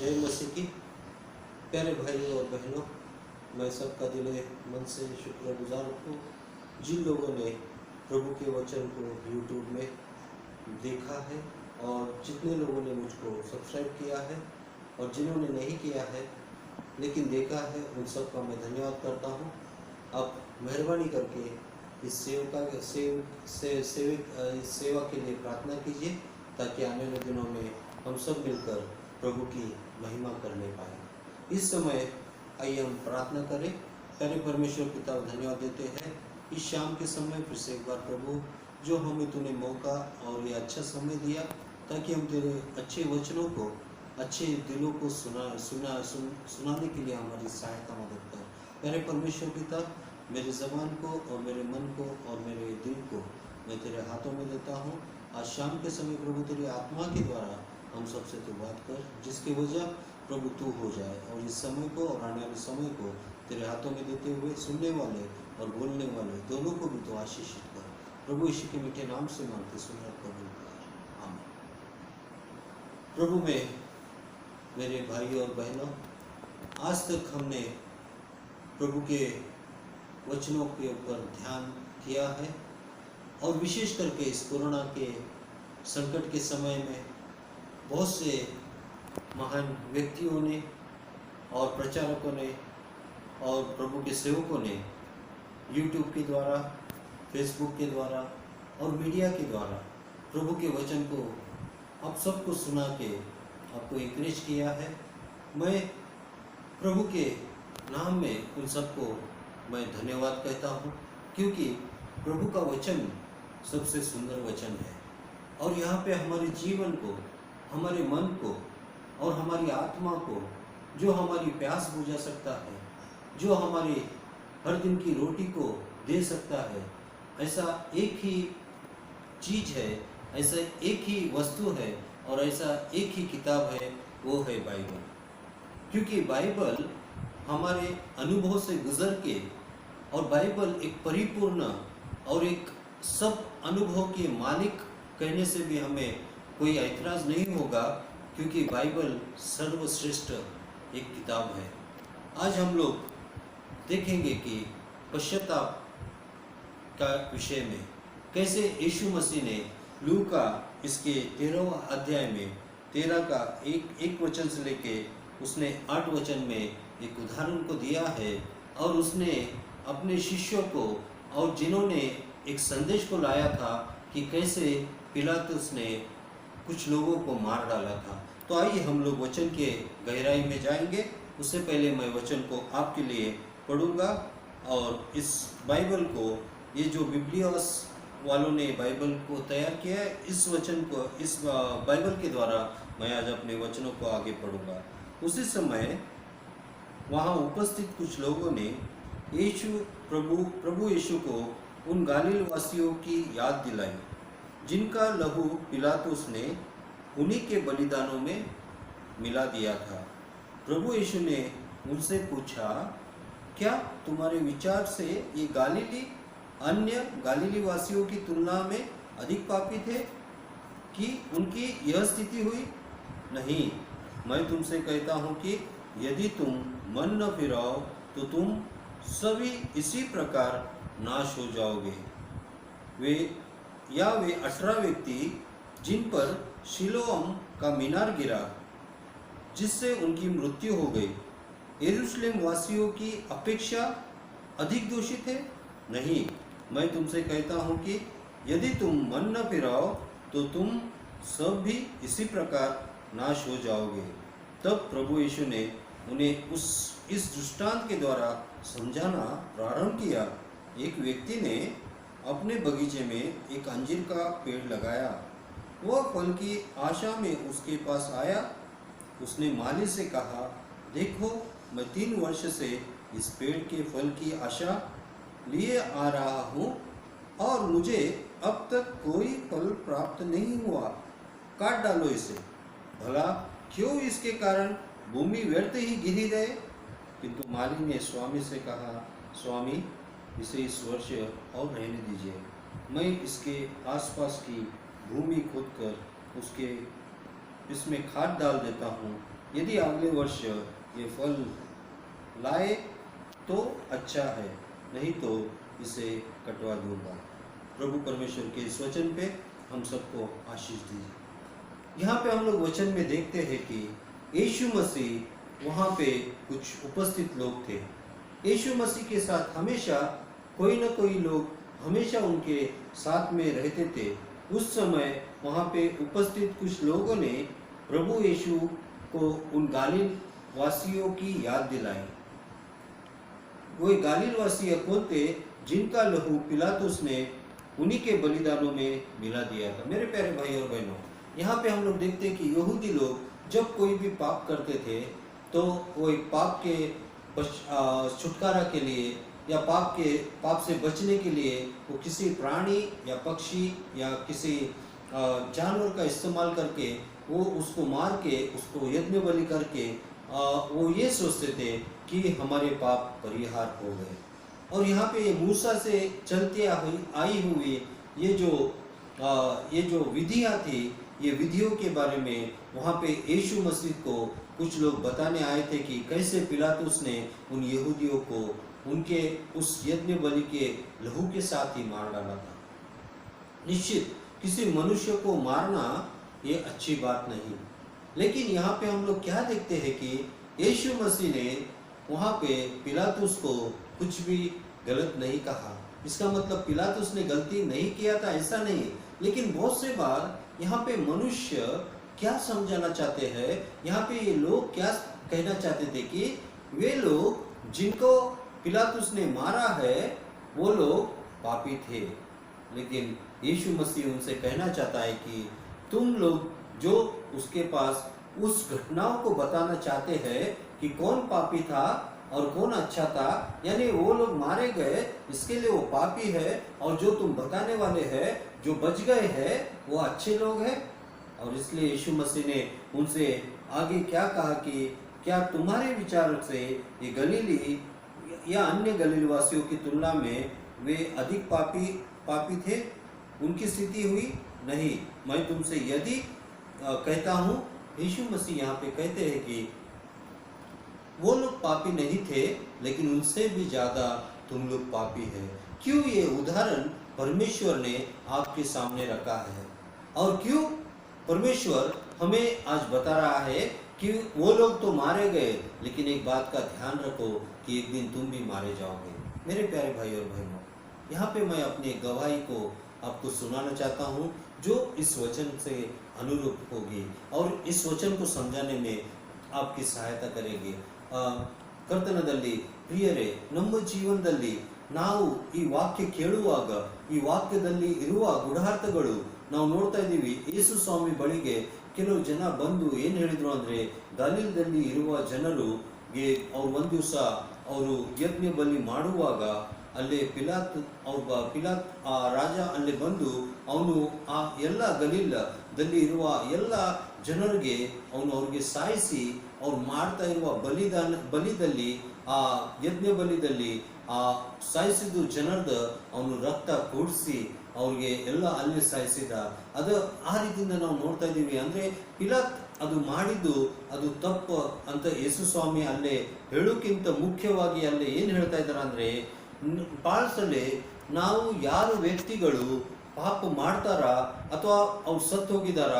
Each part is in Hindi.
जय मसीह की। प्यारे भाइयों और बहनों, मैं सबका दिल मन से शुक्रगुजार हूँ जिन लोगों ने प्रभु के वचन को यूट्यूब में देखा है और जितने लोगों ने मुझको सब्सक्राइब किया है और जिन्होंने नहीं किया है लेकिन देखा है, उन सब का मैं धन्यवाद करता हूँ। आप मेहरबानी करके इस सेवा के लिए प्रार्थना कीजिए ताकि आने वाले दिनों में हम सब मिलकर प्रभु की महिमा करने पाए। इस समय आइए हम प्रार्थना करें। प्यारे परमेश्वर पिता, धन्यवाद देते हैं इस शाम के समय फिर से एक बार प्रभु, जो हमें तूने मौका और ये अच्छा समय दिया ताकि हम तेरे अच्छे वचनों को, अच्छे दिलों को सुनाने के लिए हमारी सहायता मदद कर। प्यारे परमेश्वर पिता, मेरे ज़बान को और मेरे मन को और मेरे दिल को मैं तेरे हाथों में देता हूँ। आज शाम के समय प्रभु तेरी आत्मा के द्वारा हम सबसे तू बात कर, जिसकी वजह प्रभु तू हो जाए, और इस समय को और आने वाले समय को तेरे हाथों में देते हुए सुनने वाले और बोलने वाले दोनों को भी तो आशीषित कर। प्रभु यीशु के मीठे नाम से मांगते सुनकर कबूल कर, आमीन। प्रभु में मेरे भाइयों और बहनों, आज तक हमने प्रभु के वचनों के ऊपर ध्यान किया है और विशेष करके इस कोरोना के संकट के समय में बहुत से महान व्यक्तियों ने और प्रचारकों ने और प्रभु के सेवकों ने यूट्यूब के द्वारा, फेसबुक के द्वारा और मीडिया के द्वारा प्रभु के वचन को आप सबको सुना के आपको इंकरेज किया है। मैं प्रभु के नाम में उन सबको मैं धन्यवाद कहता हूँ, क्योंकि प्रभु का वचन सबसे सुंदर वचन है और यहाँ पे हमारे जीवन को, हमारे मन को और हमारी आत्मा को, जो हमारी प्यास बुझा सकता है, जो हमारी हर दिन की रोटी को दे सकता है, ऐसा एक ही चीज़ है, ऐसा एक ही वस्तु है और ऐसा एक ही किताब है, वो है बाइबल। क्योंकि बाइबल हमारे अनुभव से गुजर के, और बाइबल एक परिपूर्ण और एक सब अनुभव के मालिक कहने से भी हमें कोई ऐतराज़ नहीं होगा, क्योंकि बाइबल सर्वश्रेष्ठ एक किताब है। आज हम लोग देखेंगे कि पश्चाताप का विषय में कैसे यीशु मसीह ने लूका इसके 13वां अध्याय में 13 का एक वचन से लेके उसने 8 वचन में एक उदाहरण को दिया है, और उसने अपने शिष्यों को और जिन्होंने एक संदेश को लाया था कि कैसे पिलातुस ने कुछ लोगों को मार डाला था। तो आइए हम लोग वचन के गहराई में जाएंगे। उससे पहले मैं वचन को आपके लिए पढ़ूंगा, और इस बाइबल को, ये जो बिब्लियस वालों ने बाइबल को तैयार किया है, इस वचन को, इस बाइबल के द्वारा मैं आज अपने वचनों को आगे पढ़ूंगा। उसी समय वहाँ उपस्थित कुछ लोगों ने प्रभु यीशु को उन गालील वासियों की याद दिलाई जिनका लहू पिलातुस ने उन्हीं के बलिदानों में मिला दिया था। प्रभु यीशु ने उनसे पूछा, क्या तुम्हारे विचार से ये गालीली अन्य गालीली वासियों की तुलना में अधिक पापी थे कि उनकी यह स्थिति हुई? नहीं, मैं तुमसे कहता हूँ कि यदि तुम मन न फिराओ तो तुम सभी इसी प्रकार नाश हो जाओगे। वे 18 व्यक्ति जिन पर शिलोम का मीनार गिरा, जिससे उनकी मृत्यु हो गई, यरूशलेम वासियों की अपेक्षा अधिक दोषी थे? नहीं, मैं तुमसे कहता हूँ कि यदि तुम मन न फिराओ तो तुम सब भी इसी प्रकार नाश हो जाओगे। तब प्रभु यीशु ने उन्हें इस दृष्टांत के द्वारा समझाना प्रारंभ किया। एक व्यक्ति ने अपने बगीचे में एक अंजीर का पेड़ लगाया। वह फल की आशा में उसके पास आया। उसने माली से कहा, देखो, मैं 3 वर्ष से इस पेड़ के फल की आशा लिए आ रहा हूँ और मुझे अब तक कोई फल प्राप्त नहीं हुआ। काट डालो इसे। भला क्यों इसके कारण भूमि व्यर्थ ही गिरी रहे? किंतु माली ने स्वामी से कहा, स्वामी, इसे इस वर्ष और रहने दीजिए। मैं इसके आसपास की भूमि खोदकर इसमें खाद डाल देता हूँ। यदि अगले वर्ष ये फल लाए तो अच्छा है, नहीं तो इसे कटवा दूंगा। प्रभु परमेश्वर के इस वचन पे हम सबको आशीष दीजिए। यहाँ पे हम लोग वचन में देखते हैं कि यीशु मसीह वहाँ पे कुछ उपस्थित लोग थे। यीशु मसीह के साथ हमेशा कोई न कोई लोग हमेशा उनके साथ में रहते थे। उस समय वहाँ पे उपस्थित कुछ लोगों ने प्रभु यीशु को उन गालील वासियों की याद दिलाई। वो गालील वासी कौन थे? जिनका लहू पिलातुस ने उन्हीं के बलिदानों में मिला दिया था। मेरे प्यारे भाई और बहनों, यहाँ पे हम लोग देखते हैं कि यहूदी लोग जब कोई भी पाप करते थे तो वो पाप के छुटकारा के लिए या पाप से बचने के लिए वो किसी प्राणी या पक्षी या किसी जानवर का इस्तेमाल करके वो उसको मार के उसको यज्ञ बलि करके वो ये सोचते थे कि हमारे पाप परिहार हो गए। और यहाँ पे मूसा से चलते आई हुई ये जो विधियाँ थी, ये विधियों के बारे में वहाँ पे यीशु मसीह को कुछ लोग बताने आए थे कि कैसे पिलातुस ने उन यहूदियों को उनके उस यज्ञ बलि के लहू के साथ ही मार डाला था। निश्चित किसी मनुष्य को मारना ये अच्छी बात नहीं, लेकिन यहाँ पे हम लोग क्या देखते हैं कि यीशु मसीह ने वहाँ पे पिलातुस को कुछ भी गलत नहीं कहा। इसका मतलब पिलातुस ने गलती नहीं किया था ऐसा नहीं, लेकिन बहुत से बार यहाँ पे मनुष्य क्या समझाना चाहते हैं, यहाँ पे ये लोग क्या कहना चाहते थे कि वे लोग जिनको पिलातुस ने मारा है वो लोग पापी थे। लेकिन यीशु मसीह उनसे कहना चाहता है कि तुम लोग जो उसके पास उस घटनाओं को बताना चाहते हैं कि कौन पापी था और कौन अच्छा था, यानी वो लोग मारे गए इसके लिए वो पापी है, और जो तुम बताने वाले हैं जो बच गए हैं वो अच्छे लोग हैं। और इसलिए यीशु मसीह ने उनसे आगे क्या कहा कि क्या तुम्हारे विचार से ये गलीली या अन्य गलील वासियों की तुलना में वे अधिक पापी थे? उनकी स्थिति हुई नहीं। मैं तुमसे यदि कहता हूँ, यीशु मसीह यहाँ पे कहते हैं कि वो लोग पापी नहीं थे, लेकिन उनसे भी ज्यादा तुम लोग पापी है। क्यों ये उदाहरण परमेश्वर ने आपके सामने रखा है, और क्यों परमेश्वर हमें आज बता रहा है कि वो लोग तो मारे गए, लेकिन एक बात का ध्यान रखो कि एक दिन तुम भी मारे जाओगे। मेरे प्यारे भाई और बहनों, यहाँ पे मैं अपनी गवाही को आपको सुनाना चाहता हूँ जो इस वचन से अनुरूप होगी और इस वचन को समझाने में आपकी सहायता करेगी। ಕರ್ತನದಲ್ಲಿ ಪ್ರಿಯರೇ, ನಮ್ಮ ಜೀವನದಲ್ಲಿ ನಾವು ಈ ವಾಕ್ಯ ಕೇಳುವಾಗ ಈ ವಾಕ್ಯದಲ್ಲಿ ಇರುವ ಗೂಢಾರ್ಥಗಳು ನಾವು ನೋಡ್ತಾ ಇದ್ದೀವಿ। ಯೇಸು ಸ್ವಾಮಿ ಬಳಿಗೆ ಕೆಲವು ಜನ ಬಂದು ಏನು ಹೇಳಿದ್ರು ಅಂದರೆ, ಗಲೀಲದಲ್ಲಿ ಇರುವ ಜನರಿಗೆ ಅವ್ರು ಒಂದು ದಿವಸ ಅವರು ಯಜ್ಞ ಬಲಿ ಮಾಡುವಾಗ ಅಲ್ಲಿ ಪಿಲಾತ್ ಆ ರಾಜ ಅಲ್ಲಿ ಬಂದು ಅವನು ಆ ಎಲ್ಲ ಗಲೀಲದಲ್ಲಿ ಇರುವ ಎಲ್ಲ ಜನರಿಗೆ ಅವ್ರಿಗೆ ಸಾಯಿಸಿ ಅವ್ರು ಮಾಡ್ತಾ ಇರುವ ಬಲಿದಲ್ಲಿ ಆ ಯಜ್ಞ ಬಲಿದಲ್ಲಿ ಆ ಸಾಯಿಸಿದ್ದು ಜನರದ ಅವನು ರಕ್ತ ಕೂಡಿಸಿ ಅವ್ರಿಗೆ ಎಲ್ಲ ಅಲ್ಲಿ ಸಾಯಿಸಿದ। ಅದು ಆ ರೀತಿಯಿಂದ ನಾವು ನೋಡ್ತಾ ಇದ್ದೀವಿ। ಅಂದ್ರೆ ಪಿಲಾತ್ ಅದು ಮಾಡಿದ್ದು ಅದು ತಪ್ಪು ಅಂತ ಯೇಸು ಸ್ವಾಮಿ ಅಲ್ಲೇ ಹೇಳೋಕ್ಕಿಂತ ಮುಖ್ಯವಾಗಿ ಅಲ್ಲೇ ಏನು ಹೇಳ್ತಾ ಇದ್ದಾರೆ ಅಂದ್ರೆ, ಪಾಲ್ಸಲ್ಲಿ ನಾವು ಯಾರು ವ್ಯಕ್ತಿಗಳು ಪಾಪ ಮಾಡ್ತಾರ ಅಥವಾ ಅವ್ರು ಸತ್ತು ಹೋಗಿದಾರ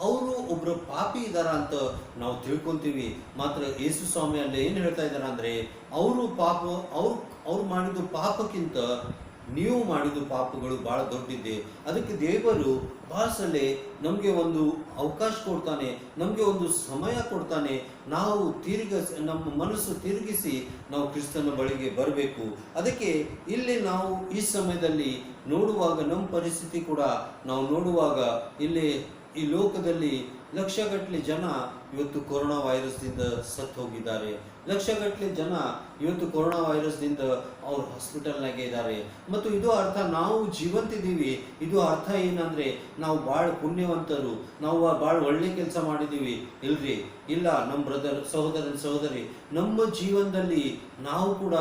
ಅವರು ಒಬ್ರು ಪಾಪಿ ಇದಾರ ಅಂತ ನಾವು ತಿಳ್ಕೊಂತೀವಿ। ಮಾತ್ರ ಯೇಸು ಸ್ವಾಮಿ ಅಲ್ಲಿ ಏನು ಹೇಳ್ತಾ ಇದಾರ ಅಂದ್ರೆ, ಅವ್ರು ಮಾಡಿದ ಪಾಪಕ್ಕಿಂತ ನೀವು ಮಾಡಿದ ಪಾಪಗಳು ಬಹಳ ದೊಡ್ಡಿದೆ। ಅದಕ್ಕೆ ದೇವರು ಬಹಳ ಸಲ ನಮಗೆ ಒಂದು ಅವಕಾಶ ಕೊಡ್ತಾನೆ, ನಮಗೆ ಒಂದು ಸಮಯ ಕೊಡ್ತಾನೆ, ನಾವು ನಮ್ಮ ಮನಸ್ಸು ತಿರುಗಿಸಿ ನಾವು ಕ್ರಿಸ್ತನ ಬಳಿಗೆ ಬರಬೇಕು। ಅದಕ್ಕೆ ಇಲ್ಲಿ ನಾವು ಈ ಸಮಯದಲ್ಲಿ ನೋಡುವಾಗ ನಮ್ಮ ಪರಿಸ್ಥಿತಿ ಕೂಡ ನಾವು ನೋಡುವಾಗ ಇಲ್ಲಿ ಈ ಲೋಕದಲ್ಲಿ ಲಕ್ಷಗಟ್ಟಲೆ ಜನ ಇವತ್ತು ಕೊರೋನಾ ವೈರಸ್ದಿಂದ ಸತ್ತು ಹೋಗಿದ್ದಾರೆ। ಲಕ್ಷಗಟ್ಟಲೆ ಜನ ಇವತ್ತು ಕೊರೋನಾ ವೈರಸ್ದಿಂದ ಅವ್ರು ಹಾಸ್ಪಿಟಲ್ನಾಗೆ ಇದ್ದಾರೆ। ಮತ್ತು ಇದು ಅರ್ಥ ನಾವು ಜೀವಂತಿದ್ದೀವಿ, ಇದು ಅರ್ಥ ಏನಂದ್ರೆ ನಾವು ಭಾಳ ಪುಣ್ಯವಂತರು, ನಾವು ಭಾಳ ಒಳ್ಳೆ ಕೆಲಸ ಮಾಡಿದ್ದೀವಿ ಇಲ್ರಿ? ಇಲ್ಲ, ನಮ್ಮ ಬ್ರದರ್ ಸಹೋದರಿ ನಮ್ಮ ಜೀವನದಲ್ಲಿ ನಾವು ಕೂಡ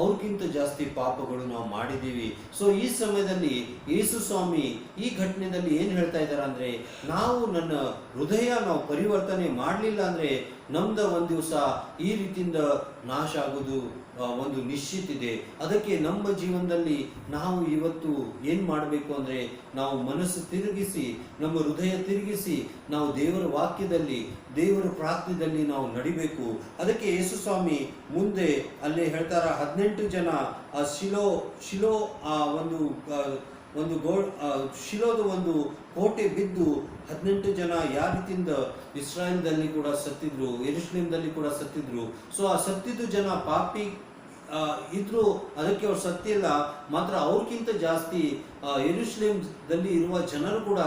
ಅವ್ರಿಗಿಂತ ಜಾಸ್ತಿ ಪಾಪಗಳು ನಾವು ಮಾಡಿದ್ದೀವಿ। ಸೊ ಈ ಸಮಯದಲ್ಲಿ ಯೇಸು ಸ್ವಾಮಿ ಈ ಘಟನೆಯಲ್ಲಿ ಏನು ಹೇಳ್ತಾ ಇದ್ದಾರೆ ಅಂದ್ರೆ, ನಾವು ನನ್ನ ಹೃದಯ ನಾವು ಪರಿವರ್ತನೆ ಮಾಡಲಿಲ್ಲ ಅಂದ್ರೆ ನಮ್ದ ಒಂದು ದಿವಸ ಈ ರೀತಿಯಿಂದ ನಾಶ ಆಗೋದು ಒಂದು ನಿಶ್ಚಿತ ಇದೆ. ಅದಕ್ಕೆ ನಮ್ಮ ಜೀವನದಲ್ಲಿ ನಾವು ಇವತ್ತು ಏನು ಮಾಡಬೇಕು ಅಂದರೆ, ನಾವು ಮನಸ್ಸು ತಿರುಗಿಸಿ, ನಮ್ಮ ಹೃದಯ ತಿರುಗಿಸಿ, ನಾವು ದೇವರ ವಾಕ್ಯದಲ್ಲಿ, ದೇವರ ಪ್ರಾರ್ಥನೆಯಲ್ಲಿ ನಾವು ನಡಿಬೇಕು. ಅದಕ್ಕೆ ಯೇಸು ಸ್ವಾಮಿ ಮುಂದೆ ಅಲ್ಲೇ ಹೇಳ್ತಾರ, 18 ಜನ ಆ ಶಿಲೋ ಆ ಶಿಲೋದ ಒಂದು ಕೋಟೆ ಬಿದ್ದು 18 ಜನ ಯಾವ ರೀತಿಯಿಂದ ಇಸ್ರಾಯೇಲ್ದಲ್ಲಿ ಕೂಡ ಸತ್ತಿದ್ರು, ಯೆರೂಸಲೇಮ್ದಲ್ಲಿ ಕೂಡ ಸತ್ತಿದ್ರು. ಸೊ ಆ ಸತ್ತಿದ್ದು ಜನ ಪಾಪಿ ಇದ್ರು, ಅದಕ್ಕೆ ಅವ್ರು ಸತ್ತಿಲ್ಲ. ಮಾತ್ರ ಅವ್ರಿಗಿಂತ ಜಾಸ್ತಿ ಯೆರೂಸಲೇಮ್ದಲ್ಲಿ ಇರುವ ಜನರು ಕೂಡ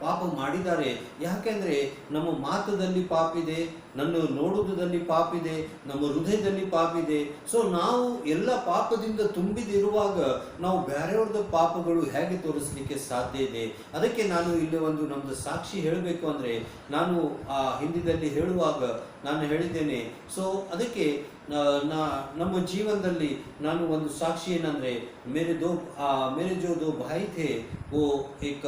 ಪಾಪ ಮಾಡಿದ್ದಾರೆ. ಯಾಕೆಂದ್ರೆ ನಮ್ಮ ಮಾತದಲ್ಲಿ ಪಾಪಿದೆ, ನನ್ನ ನೋಡುವುದರಲ್ಲಿ ಪಾಪಿದೆ, ನಮ್ಮ ಹೃದಯದಲ್ಲಿ ಪಾಪಿದೆ. ಸೊ ನಾವು ಎಲ್ಲ ಪಾಪದಿಂದ ತುಂಬಿದಿರುವಾಗ ನಾವು ಬೇರೆಯವ್ರದ್ದು ಪಾಪಗಳು ಹೇಗೆ ತೋರಿಸ್ಲಿಕ್ಕೆ ಸಾಧ್ಯ ಇದೆ? ಅದಕ್ಕೆ ನಾನು ಇಲ್ಲಿ ಒಂದು ನಮ್ದು ಸಾಕ್ಷಿ ಹೇಳಬೇಕು ಅಂದ್ರೆ, ನಾನು ಹಿಂದಿದಲ್ಲಿ ಹೇಳುವಾಗ ನಾನು ಹೇಳಿದ್ದೇನೆ. ಸೊ ಅದಕ್ಕೆ ನಮ್ಮ ಜೀವನದಲ್ಲಿ ನಾನು ಒಂದು ಸಾಕ್ಷಿ ಏನಂದ್ರೆ, मेरे जो दो भाई थे, वो एक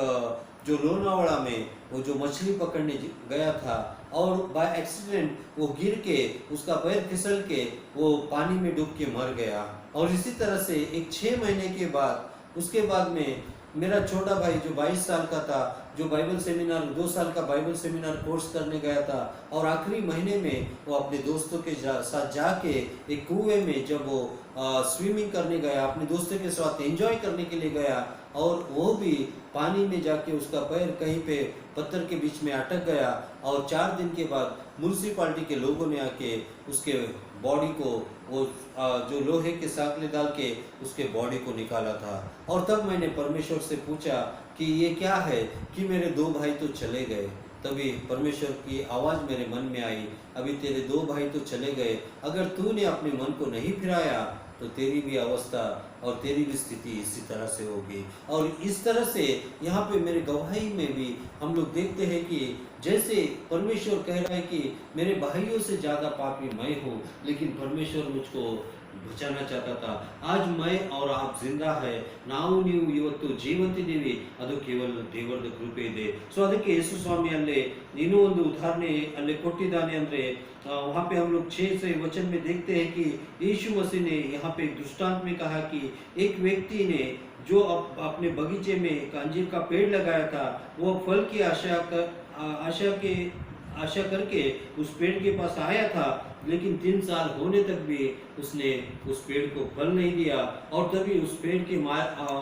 जो लोनावाड़ा में वो जो मछली पकड़ने गया था और बाय एक्सीडेंट वो गिर के उसका पैर फिसल के वो पानी में डूब के मर गया. और इसी तरह से एक 6 महीने के बाद, उसके बाद में मेरा छोटा भाई जो 22 साल का था, जो बाइबल सेमिनार 2 साल का बाइबल सेमिनार कोर्स करने गया था, और आखिरी महीने में वो अपने दोस्तों के साथ जाके एक कुएं में जब वो स्विमिंग करने गया, अपने दोस्तों के साथ एंजॉय करने के लिए गया, और वो भी पानी में जाके उसका पैर कहीं पे पत्थर के बीच में अटक गया. और 4 दिन के बाद म्यूनसिपालिटी के लोगों ने आके उसके बॉडी को वो जो लोहे के साकले डाल के उसके बॉडी को निकाला था. और तब मैंने परमेश्वर से पूछा कि ये क्या है, कि मेरे 2 भाई तो चले गए. तभी परमेश्वर की आवाज़ मेरे मन में आई, अभी तेरे 2 भाई तो चले गए, अगर तूने अपने मन को नहीं फिराया तो तेरी भी अवस्था और तेरी भी स्थिति इसी तरह से होगी. और इस तरह से यहाँ पे मेरे गवाही में भी हम लोग देखते हैं कि जैसे परमेश्वर कह रहा है कि मेरे भाइयों से ज़्यादा पापी मैं हूँ, लेकिन परमेश्वर मुझको बचाना चाहता था. आज मैं और आप जिंदा है, ನಾವು ನೀವು ಇವತ್ತು ಜೀವಂತಿದ್ದೀವಿ, ಅದು ಕೇವಲ ದೇವರ ಕೃಪೆ ಇದೆ. ಸೊ ಅದಕ್ಕೆ ಯೇಸು ಸ್ವಾಮಿ ಅಲ್ಲೇ ಇನ್ನೂ ಒಂದು ಉದಾಹರಣೆ ಅಲ್ಲೇ ಕೊಟ್ಟಿದ್ದಾನೆ. ಅಂದ್ರೆ वहाँ पे हम लोग 6 से वचन में देखते हैं कि यीशु मसीह ने यहाँ पे एक दृष्टांत में कहा कि एक व्यक्ति ने जो अपने बगीचे में एक अंजीर का पेड़ लगाया था, वो फल की आशा करके उस पेड़ के पास आया था, लेकिन 3 साल होने तक भी उसने उस पेड़ को फल नहीं दिया. और तभी उस पेड़ के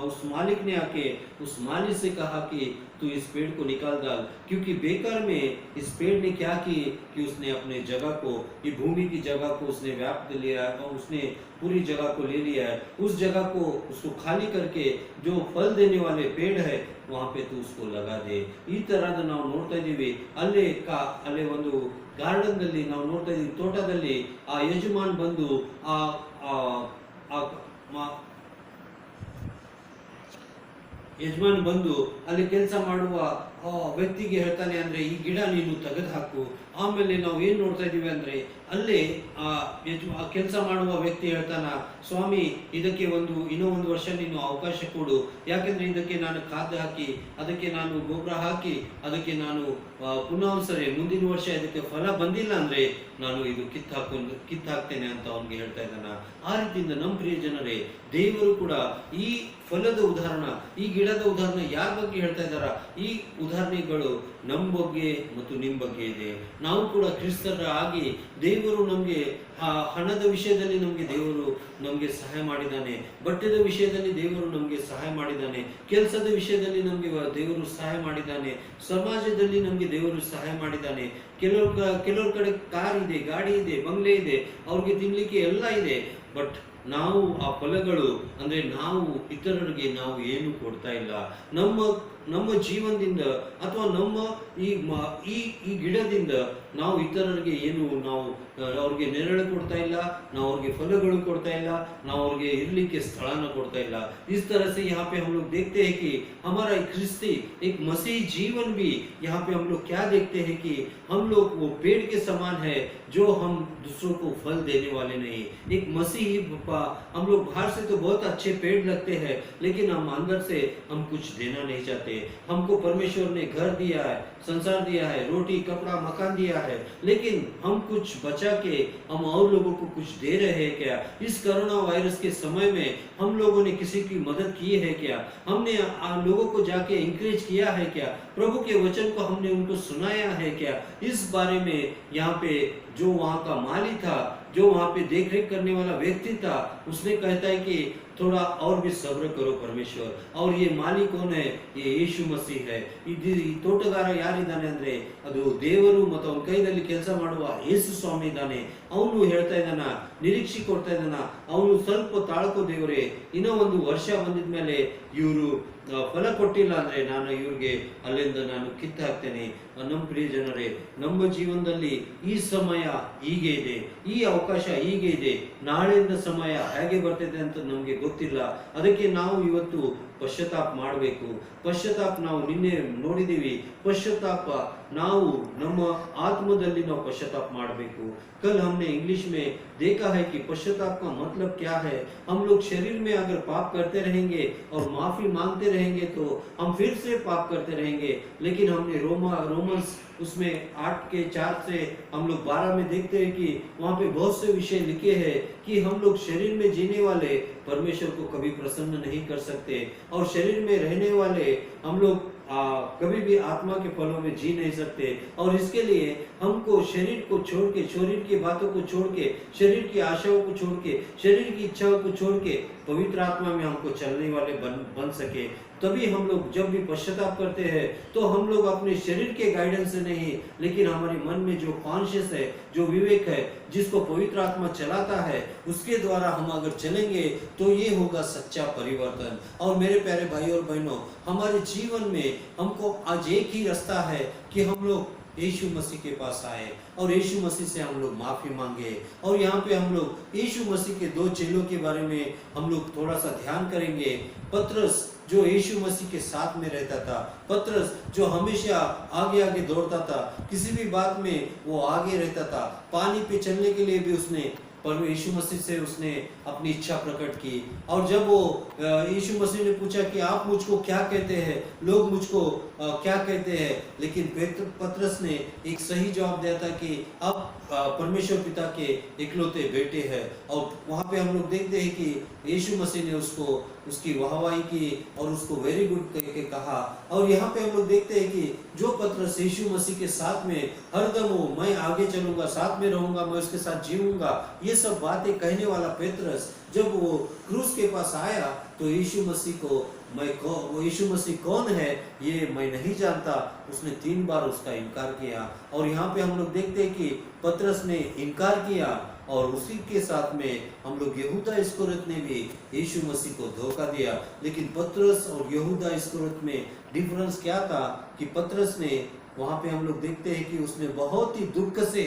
उस मालिक ने आके उस मालिक से कहा कि तू इस पेड़ को निकाल डाल, क्योंकि बेकार में इस पेड़ ने क्या की कि उसने अपने जगह को, ये भूमि की जगह को उसने व्याप्त लिया और उसने पूरी जगह को ले लिया है. उस जगह को उसको खाली करके जो फल देने वाले पेड़ है वहाँ पे तू उसको लगा दे. ಈ ತರಹದ ನಾವು ನೋಡ್ತಾ ಇದ್ದೀವಿ. ಅಲ್ಲೇ ಒಂದು ಗಾರ್ಡನ್ ದಲ್ಲಿ ನಾವು ನೋಡ್ತಾ ಇದ್ದೀವಿ, ತೋಟದಲ್ಲಿ ಆ ಯಜಮಾನ್ ಬಂದು ಯಜಮಾನ್ ಬಂದು ಅಲ್ಲಿ ಕೆಲಸ ಮಾಡುವ ವ್ಯಕ್ತಿಗೆ ಹೇಳ್ತಾನೆ, ಅಂದ್ರೆ ಈ ಗಿಡ ನೀನು ತೆಗೆದು ಹಾಕು. ಆಮೇಲೆ ನಾವು ಏನ್ ನೋಡ್ತಾ ಇದೀವಿ ಅಂದ್ರೆ, ಅಲ್ಲೇ ಕೆಲಸ ಮಾಡುವ ವ್ಯಕ್ತಿ ಹೇಳ್ತಾನ, ಸ್ವಾಮಿ ಇದಕ್ಕೆ ಇನ್ನೂ ಒಂದು ವರ್ಷ ನೀನು ಅವಕಾಶ ಕೊಡು, ಯಾಕೆಂದ್ರೆ ಇದಕ್ಕೆ ನಾನು ಖಾದ್ಯ ಹಾಕಿ, ಅದಕ್ಕೆ ನಾನು ಗೊಬ್ಬರ ಹಾಕಿ, ಅದಕ್ಕೆ ನಾನು ಪುನಃ ಒಂದ್ಸರಿ ಮುಂದಿನ ವರ್ಷ ಇದಕ್ಕೆ ಫಲ ಬಂದಿಲ್ಲ ಅಂದ್ರೆ ನಾನು ಇದು ಕಿತ್ತಾಕ್ತೇನೆ ಅಂತ ಅವನಿಗೆ ಹೇಳ್ತಾ ಇದ್ದಾನ. ಆ ರೀತಿಯಿಂದ ನಮ್ಮ ಪ್ರಿಯ ಜನರೇ, ದೇವರು ಕೂಡ ಈ ಫಲದ ಉದಾಹರಣೆ, ಈ ಗಿಡದ ಉದಾಹರಣೆ ಯಾರ ಬಗ್ಗೆ ಹೇಳ್ತಾ ಇದ್ದಾರ? ಈ ಉದಾಹರಣೆಗಳು ನಮ್ಮ ಬಗ್ಗೆ ಮತ್ತು ನಿಮ್ಮ ಬಗ್ಗೆ ಇದೆ. ನಾವು ಕೂಡ ಕ್ರಿಸ್ತರ ಆಗಿ ದೇವರು ನಮಗೆ ಹಣದ ವಿಷಯದಲ್ಲಿ ದೇವರು ನಮಗೆ ಸಹಾಯ ಮಾಡಿದ್ದಾನೆ, ಬಟ್ಟೆದ ವಿಷಯದಲ್ಲಿ ದೇವರು ನಮಗೆ ಸಹಾಯ ಮಾಡಿದ್ದಾನೆ, ಕೆಲಸದ ವಿಷಯದಲ್ಲಿ ನಮಗೆ ದೇವರು ಸಹಾಯ ಮಾಡಿದ್ದಾನೆ, ಸಮಾಜದಲ್ಲಿ ನಮಗೆ ದೇವರು ಸಹಾಯ ಮಾಡಿದ್ದಾನೆ. ಕೆಲವ್ರ ಕಡೆ ಕಾರ್ ಇದೆ, ಗಾಡಿ ಇದೆ, ಬಂಗ್ಲೆ ಇದೆ, ಅವ್ರಿಗೆ ತಿನ್ಲಿಕ್ಕೆ ಎಲ್ಲ ಇದೆ. ಬಟ್ ನಾವು ಆ ಫಲಗಳು ಅಂದ್ರೆ ನಾವು ಇತರರಿಗೆ ನಾವು ಏನು ಕೊಡ್ತಾ ಇಲ್ಲ. ನಮ್ಮ ಜೀವನದಿಂದ ಅಥವಾ ನಮ್ಮ ಈ ಗಿಡದಿಂದ ನಾವು ಇತರರಿಗೆ ಏನು ನಾವು ಅವ್ರಿಗೆ ನೆರಳು ಕೊಡ್ತಾ ಇಲ್ಲ, ನಾವು ಅವ್ರಿಗೆ फलಗಳು ಕೊಡ್ತಾ ಇಲ್ಲ, ನಾವು ಅವ್ರಿಗೆ इरलिಕ್ಕೆ ಸ್ಥಳನ ಕೊಡ್ತಾ ಇಲ್ಲ. इस तरह से यहाँ पे हम लोग देखते हैं कि हमारा एक ख्रिस्ती एक मसीही जीवन भी यहाँ पे हम लोग क्या देखते हैं कि हम लोग वो पेड़ के समान है जो हम दूसरों को फल देने वाले नहीं. एक मसीही हम लोग बाहर से तो बहुत अच्छे पेड़ लगते हैं, लेकिन हम अंदर से हम कुछ देना नहीं चाहते. चाहिए। हमको परमेश्वर ने घर दिया है, संसार दिया है, रोटी कपड़ा मकान दिया है, लेकिन हम कुछ बचा के हम और लोगों को कुछ दे रहे हैं क्या? इस कोरोना वायरस के समय में हम लोगों ने किसी की मदद की है क्या? हमने लोगों को जाके इंकरेज किया है क्या? प्रभु के वचन को हमने उनको सुनाया है क्या? इस बारे में यहाँ पे जो वहाँ का माली था, जो वहाँ पे देख रेख करने वाला व्यक्ति था, उसने कहता है कि थोड़ा और भी सब्र करो परमेश्वर। और ये माली कौन है? ये यीशु मसीह है। ಇದು ತೋಟಗಾರ ಯಾರಿದ್ದಾನೆ ಅಂದ್ರೆ ಅದು ದೇವರು ಮತ್ತು ಅವನ ಕೈಯಲ್ಲಿ ಕೆಲಸ ಮಾಡುವ ಯೇಸು ಸ್ವಾಮಿ ಇದ್ದಾನೆ. ಅವನು ಹೇಳ್ತಾ ಇದ್ದಾನ, ನಿರೀಕ್ಷೆ ಕೊಡ್ತಾ ಇದ್ದಾನ, ಅವನು ಸ್ವಲ್ಪ ತಾಳ್ಕೋ ದೇವರೇ, ಇನ್ನೂ ಒಂದು ವರ್ಷ ಬಂದಿದ್ಮೇಲೆ ಇವರು ಫಲ ಕೊಟ್ಟಿಲ್ಲ ಅಂದ್ರೆ ನಾನು ಇವ್ರಿಗೆ ಅಲ್ಲಿಂದ ನಾನು ಕಿತ್ತು ಹಾಕ್ತೇನೆ. ನಮ್ಮ ಪ್ರಿಯ ಜನರೇ, ನಮ್ಮ ಜೀವನದಲ್ಲಿ ಈ ಸಮಯ ಹೀಗೆ ಇದೆ, ಈ ಅವಕಾಶ ಹೀಗೆ ಇದೆ, ನಾಳೆಯಿಂದ ಸಮಯ ಹೇಗೆ ಬರ್ತದೆ ಅಂತ ನಮಗೆ ಗೊತ್ತಿಲ್ಲ. ಅದಕ್ಕೆ ನಾವು ಇವತ್ತು ಪಶ್ಚಾತ್ತಾಪ ಮಾಡಬೇಕು. ಪಶ್ಚಾತ್ತಾಪ ನಾವು ನಿನ್ನೆ ನೋಡಿದೀವಿ. पश्चाताप नाउ नम आत्मदल्ली ನಾವು पश्चाताप ಮಾಡಬೇಕು. कल हमने इंग्लिश में देखा है कि पश्चाताप का मतलब क्या है. हम लोग शरीर में अगर पाप करते रहेंगे और माफी मांगते रहेंगे तो हम फिर से पाप करते रहेंगे. लेकिन हमने रोमन्स उसमें 8 के 4 से हम लोग 12 में देखते हैं कि वहाँ पे बहुत से विषय लिखे हैं कि हम लोग शरीर में जीने वाले परमेश्वर को कभी प्रसन्न नहीं कर सकते और शरीर में रहने वाले हम लोग कभी भी आत्मा के फलों में जी नहीं सकते. और इसके लिए हमको शरीर को छोड़ के, शरीर की बातों को छोड़ के, शरीर की आशाओं को छोड़ के, शरीर की इच्छाओं को छोड़ के पवित्र आत्मा में हमको चलने वाले बन सके. तभी हम लोग जब भी पश्चाताप करते हैं तो हम लोग अपने शरीर के गाइडेंस से नहीं, लेकिन हमारे मन में जो कॉन्शियस है, जो विवेक है, जिसको पवित्र आत्मा चलाता है, उसके द्वारा हम अगर चलेंगे तो ये होगा सच्चा परिवर्तन. और मेरे प्यारे भाई और बहनों, हमारे जीवन में हमको आज एक ही रास्ता है कि हम लोग यीशु मसीह के पास आए और यीशु मसीह से हम लोग माफी मांगे. और यहाँ पे हम लोग यीशु मसीह के 2 चेलों के बारे में हम लोग थोड़ा सा ध्यान करेंगे. पतरस जो यीशु मसीह के साथ में रहता था, पतरस जो हमेशा आगे आगे दौड़ता था, किसी भी बात में वो आगे रहता था. पानी पे चलने के लिए भी उसने यीशु मसीह से उसने अपनी इच्छा प्रकट की. और जब वो यीशु मसीह ने पूछा कि आप मुझको क्या कहते हैं, लोग मुझको क्या कहते हैं, लेकिन पतरस ने एक सही जवाब दिया था कि आप परमेश्वर पिता के इकलौते बेटे हैं. और वहाँ पे हम लोग देखते हैं कि यीशु मसीह ने उसको उसकी वाहवाही की और उसको वेरी गुड कह के कहा. और यहाँ पे हम लोग देखते हैं कि जो पतरस यीशु मसीह के साथ में हरदम हो, मैं आगे चलूंगा, साथ में रहूंगा, मैं उसके साथ जीऊंगा, ये सब बातें कहने वाला पतरस जब वो क्रूस के पास आया तो यीशु मसीह को यीशु मसीह कौन है ये मैं नहीं जानता, उसने 3 बार उसका इनकार किया. और यहाँ पे हम लोग देखते हैं कि पतरस ने इनकार किया और उसी के साथ में हम लोग यहूदा इस्करियोत ने भी यीशु मसीह को धोखा दिया. लेकिन पतरस और यहूदा इस्करियोत में डिफरेंस क्या था कि पतरस ने वहाँ पे हम लोग देखते हैं कि उसने बहुत ही दुख से,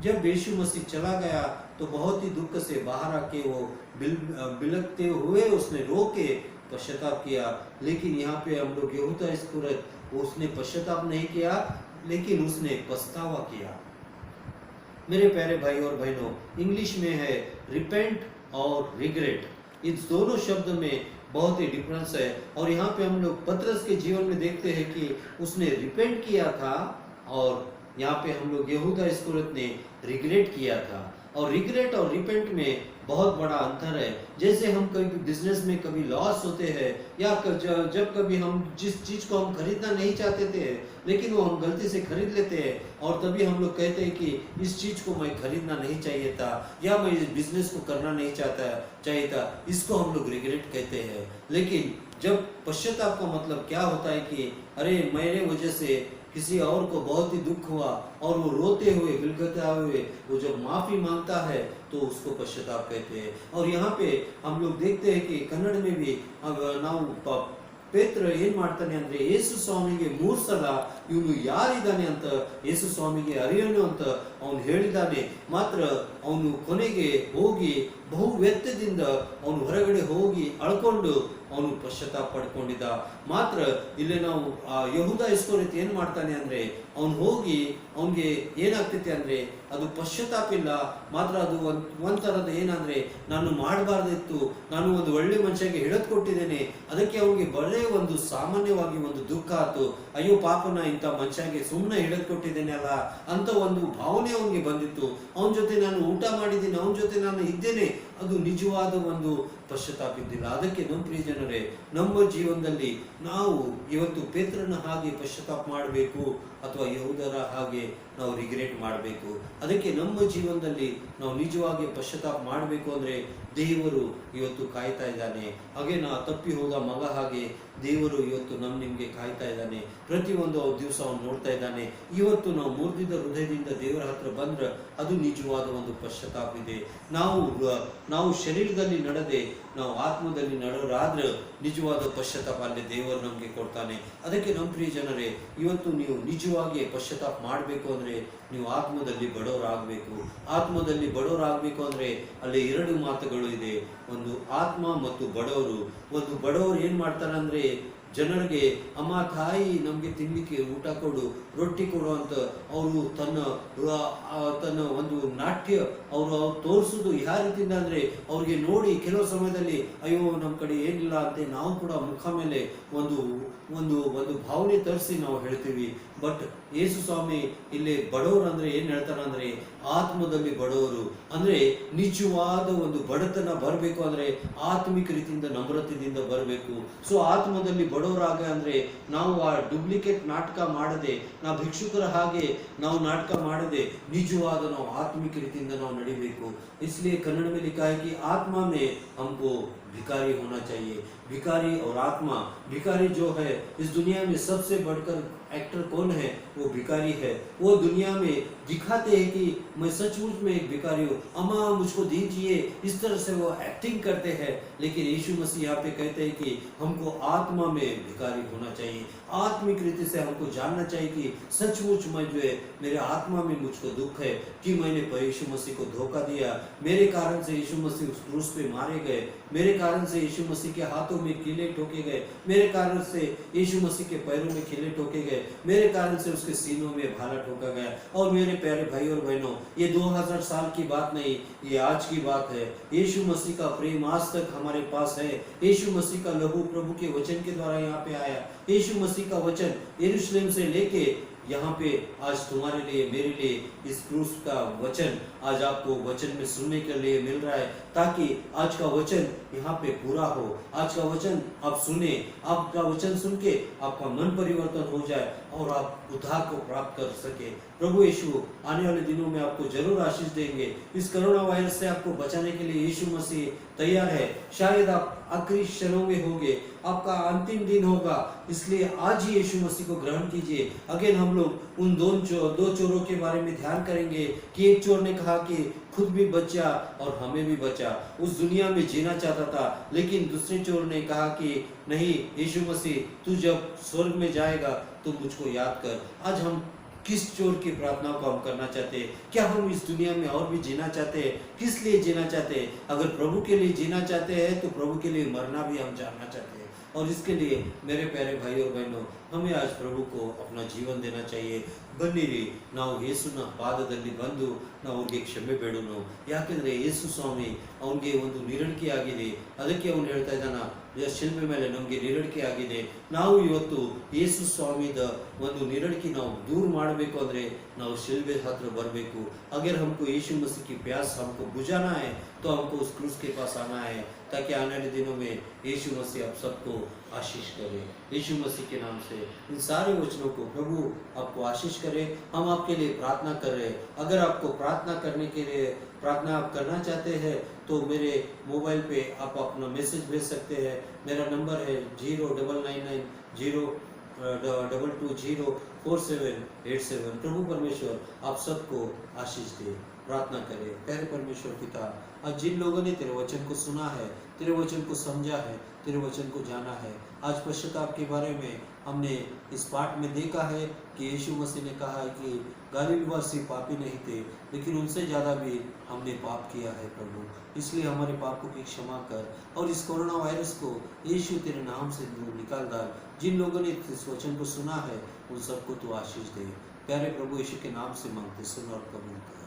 जब यीशु मसीह चला गया तो बहुत ही दुख से बाहर आके वो बिलखते हुए उसने रो के पश्चाताप किया. लेकिन यहाँ पे हम लोग यहूदा इस्करियोत, उसने पश्चाताप नहीं किया लेकिन उसने पछतावा किया. मेरे प्यारे भाई और बहनों, इंग्लिश में है रिपेंट और रिग्रेट. इस दोनों शब्द में बहुत ही डिफरेंस है. और यहाँ पे हम लोग पतरस के जीवन में देखते हैं कि उसने रिपेंट किया था और यहाँ पे हम लोग यहूदा इस्करियोत ने रिग्रेट किया था. और रिग्रेट और रिपेंट में बहुत बड़ा अंतर है. जैसे हम कभी बिजनेस में कभी लॉस होते हैं या जब कभी हम जिस चीज को हम खरीदना नहीं चाहते थे लेकिन वो हम गलती से खरीद लेते हैं और तभी हम लोग कहते हैं कि इस चीज को मैं खरीदना नहीं चाहिए था या मैं इस बिजनेस को करना नहीं चाहिए था, इसको हम लोग रिग्रेट कहते हैं. लेकिन जब पश्चाताप का मतलब क्या होता है कि अरे मेरे वजह से किसी और को बहुत ही दुख हुआ और वो रोते हुए बिलखता हुए वो जब माफी मांगता है तो उसको पश्चाताप कहते हैं. और यहाँ पे हम लोग देखते हैं कि कन्नड़ में भी ನಾವು ಪೇತ್ರ ಏನ್ ಮಾಡ್ತಾನೆ ಅಂದ್ರೆ ಯೇಸು ಸ್ವಾಮಿಗೆ 3 ಸಲ ಇವನು ಯಾರಿದ್ದಾನೆ ಅಂತ ಯೇಸು ಸ್ವಾಮಿಗೆ ಅರಿಯೋನು ಅಂತ ಅವನು ಹೇಳಿದಾನೆ. ಮಾತ್ರ ಅವನು ಕೊನೆಗೆ ಹೋಗಿ ಬಹು ವ್ಯರ್ಥದಿಂದ ಅವನು ಹೊರಗಡೆ ಹೋಗಿ ಅಳ್ಕೊಂಡು ಅವನು ಪಶ್ಚಾತ್ತಾಪ ಪಡ್ಕೊಂಡಿದ್ದ. ಮಾತ್ರ ಇಲ್ಲಿ ನಾವು ಯಹೂದ ಇಸ್ಕರಿಯೋತ ಏನ್ ಮಾಡ್ತಾನೆ ಅಂದ್ರೆ, ಅವನು ಹೋಗಿ ಅವನಿಗೆ ಏನಾಗ್ತೈತೆ ಅಂದ್ರೆ ಅದು ಪಶ್ಚಾತ್ತಾಪ ಇಲ್ಲ. ಮಾತ್ರ ಅದು ಒಂಥರದ ಏನಂದ್ರೆ, ನಾನು ಮಾಡಬಾರ್ದಿತ್ತು, ನಾನು ಒಂದು ಒಳ್ಳೆ ಮನುಷ್ಯಗೆ ಹಿಡಿದು ಕೊಟ್ಟಿದ್ದೇನೆ, ಅದಕ್ಕೆ ಅವನಿಗೆ ಬರೇ ಒಂದು ಸಾಮಾನ್ಯವಾಗಿ ಒಂದು ದುಃಖ ಆಯ್ತು. ಅಯ್ಯೋ ಪಾಪನ ಇಂಥ ಮನುಷ್ಯಗೆ ಸುಮ್ಮನೆ ಹಿಡಿದು ಕೊಟ್ಟಿದ್ದೇನೆ ಅಲ್ಲ ಅಂತ ಒಂದು ಭಾವನೆ ಅವನಿಗೆ ಬಂದಿತ್ತು. ಅವನ ಜೊತೆ ನಾನು ಊಟ ಮಾಡಿದ್ದೀನಿ, ಅವನ ಜೊತೆ ನಾನು ಇದ್ದೇನೆ, ಅದು ನಿಜವಾದ ಒಂದು ಪಶ್ಚಾತ್ತಾಪ ಇದ್ದಿಲ್ಲ. ಅದಕ್ಕೆ ನಮ್ಮ ಪ್ರಿಯ ಜನರೇ, ನಮ್ಮ ಜೀವನದಲ್ಲಿ ನಾವು ಇವತ್ತು ಪೇತ್ರನ ಹಾಗೆ ಪಶ್ಚಾತ್ತಾಪ ಮಾಡಬೇಕು ಅಥವಾ ಯಹೂದರ ಹಾಗೆ ನಾವು ರಿಗ್ರೆಟ್ ಮಾಡಬೇಕು. ಅದಕ್ಕೆ ನಮ್ಮ ಜೀವನದಲ್ಲಿ ನಾವು ನಿಜವಾಗಿ ಪಶ್ಚಾತ್ತಾಪ ಮಾಡಬೇಕು ಅಂದ್ರೆ ದೇವರು ಇವತ್ತು ಕಾಯ್ತಾ ಇದ್ದಾನೆ. ಹಾಗೆ ನಾ ತಪ್ಪಿ ಹೋದ ಮಗ ಹಾಗೆ ದೇವರು ಇವತ್ತು ನಿಮ್ಗೆ ಕಾಯ್ತಾ ಇದ್ದಾನೆ. ಪ್ರತಿಯೊಂದು ದಿವಸ ಅವನು ನೋಡ್ತಾ ಇದ್ದಾನೆ. ಇವತ್ತು ನಾವು ಮುರಿದಿದ್ದ ಹೃದಯದಿಂದ ದೇವರ ಹತ್ರ ಬಂದ್ರೆ ಅದು ನಿಜವಾದ ಒಂದು ಪಶ್ಚಾತ್ತಾಪ ಇದೆ. ನಾವು ಶರೀರದಲ್ಲಿ ನಡೆದೆ ನಾವು ಆತ್ಮದಲ್ಲಿ ನಡೆಯೋರಾದ್ರೆ ನಿಜವಾದ ಪಶ್ಚಾತ್ತಾಪ ಅಲ್ಲಿ ದೇವರು ನಮ್ಗೆ ಕೊಡ್ತಾನೆ. ಅದಕ್ಕೆ ನಮ್ಮ ಪ್ರಿಯ ಜನರೇ, ಇವತ್ತು ನೀವು ನಿಜವಾಗಿ ಪಶ್ಚಾತ್ತಾಪ ಮಾಡಬೇಕು ಅಂದ್ರೆ ನೀವು ಆತ್ಮದಲ್ಲಿ ಬಡವರಾಗಬೇಕು. ಆತ್ಮದಲ್ಲಿ ಬಡವರಾಗಬೇಕು ಅಂದ್ರೆ ಅಲ್ಲಿ ಎರಡು ಮಾತುಗಳು ಇದೆ, ಒಂದು ಆತ್ಮ ಮತ್ತು ಬಡವರು. ಒಂದು ಬಡವರು ಏನ್ ಮಾಡ್ತಾರೆ ಅಂದ್ರೆ, ಜನರಿಗೆ ಅಮ್ಮ ತಾಯಿ ನಮ್ಗೆ ತಿನ್ಲಿಕ್ಕೆ ಊಟ ಕೊಡು, ರೊಟ್ಟಿ ಕೊಡು ಅಂತ ಅವರು ತನ್ನ ಒಂದು ನಾಟ್ಯ ಅವರು ತೋರಿಸುದು ಯಾವ ರೀತಿಯಿಂದ ಅಂದ್ರೆ, ಅವ್ರಿಗೆ ನೋಡಿ ಕೆಲವು ಸಮಯದಲ್ಲಿ ಅಯ್ಯೋ ನಮ್ಮ ಕಡೆ ಏನಿಲ್ಲ ಅಂತ ನಾವು ಕೂಡ ಮುಖ ಮೇಲೆ ಒಂದು ಒಂದು ಒಂದು ಭಾವನೆ ತರಿಸಿ ನಾವು ಹೇಳ್ತೀವಿ. ಬಟ್ ಯೇಸು ಸ್ವಾಮಿ ಇಲ್ಲಿ ಬಡವರು ಅಂದ್ರೆ ಏನ್ ಹೇಳ್ತಾರ ಅಂದ್ರೆ, ಆತ್ಮದಲ್ಲಿ ಬಡವರು ಅಂದ್ರೆ ನಿಜವಾದ ಒಂದು ಬಡತನ ಬರಬೇಕು ಅಂದ್ರೆ ಆತ್ಮಿಕ ರೀತಿಯಿಂದ ನಮ್ರತೆಯಿಂದ ಬರಬೇಕು. ಸೊ ಆತ್ಮದಲ್ಲಿ ಬಡವರಾಗ ಅಂದ್ರೆ ನಾವು ಆ ಡುಪ್ಲಿಕೇಟ್ ನಾಟಕ ಮಾಡದೆ, ನಾವು ಭಿಕ್ಷುಕರ ಹಾಗೆ ನಾವು ನಾಟಕ ಮಾಡದೆ ನಿಜವಾದ ನಾವು ಆತ್ಮಿಕ ರೀತಿಯಿಂದ ನಾವು ನಡಿಬೇಕು. इसलिए कन्नड़ में लिखा है कि आत्मा में हमको भिखारी होना चाहिए. भिखारी और आत्मा, भिखारी जो है इस दुनिया में सबसे बढ़कर एक्टर कौन है, वो भिखारी है. वो दुनिया में दिखाते हैं कि मैं सचमुच में एक भिखारी हूँ, अम्मा मुझको दीजिए, इस तरह से वो एक्टिंग करते हैं. लेकिन यीशु मसीह यहाँ पे कहते हैं कि हमको आत्मा में भिखारी होना चाहिए. आत्मिक रीति से हमको जानना चाहिए कि सचमुच में जो है मेरे आत्मा में मुझको दुख है कि मैंने यीशु मसीह को धोखा दिया. मेरे कारण से यीशु मसीह उस क्रूस पे मारे गए, मेरे कारण से यीशु मसीह के हाथों में कीले ठोके गए, मेरे कारण से यीशु मसीह के पैरों में कीले ठोके गए, मेरे कारण से उसके सीनों में भाला ठोका गया. और मेरे प्यारे भाई और बहनों, ये 2000 साल की बात नहीं, ये आज की बात है. यीशु मसीह का प्रेम आज तक हमारे पास है. यीशु मसीह का लहू प्रभु के वचन के द्वारा यहाँ पे आया. यीशु मसीह का वचन यरूशलेम से लेके यहाँ पे आज तुम्हारे लिए मेरे लिए इस क्रूस का वचन आज आपको वचन में सुनने के लिए मिल रहा है, ताकि आज का वचन यहाँ पे पूरा हो. आज का वचन आप सुने, आपका वचन सुन के आपका मन परिवर्तन हो जाए और आप उद्धार को प्राप्त कर सके. प्रभु यीशु आने वाले दिनों में आपको जरूर आशीष देंगे. इस कोरोना वायरस से आपको बचाने के लिए यीशु मसीह तैयार है. शायद आप आखिरी क्षणों में होंगे, आपका अंतिम दिन होगा, इसलिए आज ही यीशु मसीह को ग्रहण कीजिए. अगेन हम लोग उन दो चोरों के बारे में ध्यान करेंगे कि एक चोर ने कहा कि खुद भी बचा और हमें भी बचा. उस दुनिया में जीना चाहता था, लेकिन दूसरे चोर ने कहा कि नहीं यीशु मसीह, तू जब स्वर्ग में जाएगा तो मुझको याद कर. आज हम किस चोर की प्रार्थना को हम करना चाहते हैं? क्या हम इस दुनिया में और भी जीना चाहते हैं? किस लिए जीना चाहते हैं? अगर प्रभु के लिए जीना चाहते हैं तो प्रभु के लिए मरना भी हम जानना चाहते हैं. और इसके लिए मेरे प्यारे भाई और बहनों, हमें आज प्रभु को अपना जीवन देना चाहिए. ಬನ್ನಿರಿ, ನಾವು ಯೇಸುನ ಪಾದದಲ್ಲಿ ಬಂದು ನಾವು ಅವನಿಗೆ ಕ್ಷಮೆ ಬೇಡೋಣ. ಯಾಕೆಂದ್ರೆ ಯೇಸು ಸ್ವಾಮಿ ಅವನಿಗೆ ಒಂದು ನಿರಣಿಕೆ ಆಗಿದೆ. ಅದಕ್ಕೆ ಅವನು ಹೇಳ್ತಾ ಇದ್ದಾನ, ಶಿಲ್ಪೆ ಮೇಲೆ ನಮಗೆ ನಿರಣಿಕೆ ಆಗಿದೆ. ನಾವು ಇವತ್ತು ಯೇಸು ಸ್ವಾಮಿದ ಒಂದು ನಿರಣಿಕೆ ನಾವು दूर ಮಾಡಬೇಕು ಅಂದ್ರೆ ನಾವು ಶಿಲ್ಬೆ ಹತ್ರ ಬರಬೇಕು. अगर हमको यीशु मसीह की प्यास हमको बुझाना है तो हमको उस क्रूस के पास आना है, ताकि आने वाले दिनों में यीशु मसीह आप सबको आशीष करे. यीशु मसीह के नाम से इन सारे वचनों को प्रभु आपको आशीष करे. हम आपके लिए प्रार्थना कर रहे हैं. अगर आपको प्रार्थना करने के लिए प्रार्थना आप करना चाहते हैं तो मेरे मोबाइल पे आप अपना मैसेज भेज सकते हैं. मेरा नंबर है 099902204787. प्रभु परमेश्वर आप सबको आशीष दे. प्रार्थना करें। प्यारे परमेश्वर पिता, आज जिन लोगों ने तेरे वचन को सुना है, तेरे वचन को समझा है, तेरे वचन को जाना है, आज पश्चाताप के बारे में हमने इस पाठ में देखा है कि यीशु मसीह ने कहा है कि गलीलवासी पापी नहीं थे, लेकिन उनसे ज़्यादा भी हमने पाप किया है प्रभु। इसलिए हमारे पापों की क्षमा कर और इस कोरोना वायरस को यीशु तेरे नाम से दूर निकाल डाल। जिन लोगों ने इस वचन को सुना है उन सबको तू आशीष दे। प्यारे प्रभु यीशु के नाम से मांगते, सुन और कबूल कर।